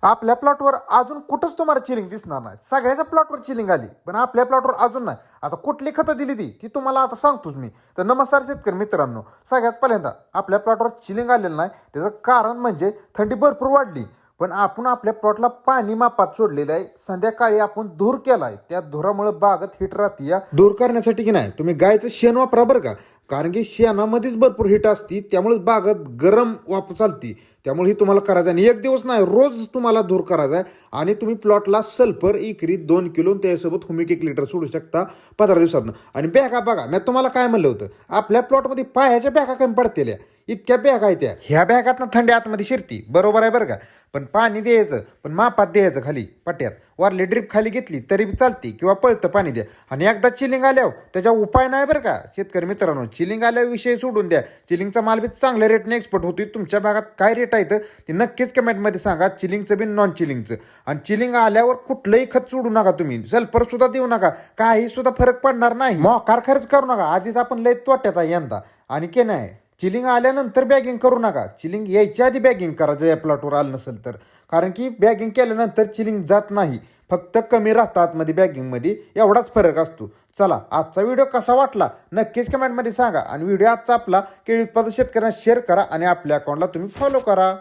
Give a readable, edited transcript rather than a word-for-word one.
आपल्या प्लॉटवर अजून कुठंच तुम्हाला चिलिंग दिसणार नाही. सगळ्याच्या प्लॉटवर चिलिंग आली, पण आपल्या प्लॉटवर अजून नाही. आता कुठली खतं दिली ती तुम्हाला आता सांगतोच मी. तर नमस्कार शेतकरी मित्रांनो, सगळ्यात पहिल्यांदा आपल्या प्लॉटवर चिलिंग आलेलं नाही त्याचं कारण म्हणजे थंडी भरपूर वाढली, पण आपण आपल्या प्लॉटला पाणी मापात सोडलेलं आहे. संध्याकाळी आपण धूर केलाय, त्या धुरामुळे बागत हिट राहते. या धूर करण्यासाठी की नाही तुम्ही गायचं शेण वापरा बरं का, कारण की शेणामध्येच भरपूर हिट असती, त्यामुळे बागत गरम वाप चालती. त्यामुळे ही तुम्हाला करायचं आणि एक दिवस नाही, रोज तुम्हाला धूर करायचा आहे. आणि तुम्ही प्लॉटला सल्फर एकरी 2 किलो त्याच्यासोबत हुमिक 1 लिटर सोडू शकता 15 दिवसातनं. आणि बॅगा बघा, मी तुम्हाला काय म्हणलं होतं, आपल्या प्लॉटमध्ये पायाच्या बॅगा कमी पडतेल्या, इतक्या बॅगा आहेत त्या. ह्या बॅगातनं थंडी आतमध्ये शिरती, बरोबर आहे बरं का. पण पाणी द्यायचं, पण मापात द्यायचं. खाली पट्ट्यात वारली ड्रीप खाली घेतली तरी बी चालती, किंवा पळतं पाणी द्या. आणि एकदा चिलिंग आल्यावर त्याच्या उपाय नाही बरं का शेतकरी मित्रांनो. चिलिंग आल्यावर विषय सोडून द्या. चिलिंगचा माल बी चांगल्या रेटने एक्सपोर्ट होतोय. तुमच्या भागात काय रेट आहे ते नक्कीच कमेंटमध्ये सांगा, चिलिंगचं बी नॉन चिलिंगचं. आणि चिलिंग आल्यावर कुठलंही खत सोडू नका तुम्ही, सल्फर सुद्धा देऊ नका, काही सुद्धा फरक पडणार नाही. मोकार खर्च करू नका, आधीच आपण लय तोट्यात आहे यंदा. आणि के नाही, चिलिंग आल्यानंतर बॅगिंग करू नका. चिलिंग यायच्या आधी बॅगिंग करा जर या प्लॉटवर आलं नसेल तर, कारण की बॅगिंग केल्यानंतर चिलिंग जात नाही, फक्त कमी राहतात आतमध्ये बॅगिंगमध्ये, एवढाच फरक असतो. चला, आजचा व्हिडिओ कसा वाटला नक्कीच कमेंटमध्ये सांगा. आणि व्हिडिओ आजचा आपला केळी उत्पादक शेतकऱ्यांना शेअर करा आणि आपल्या अकाउंटला तुम्ही फॉलो करा.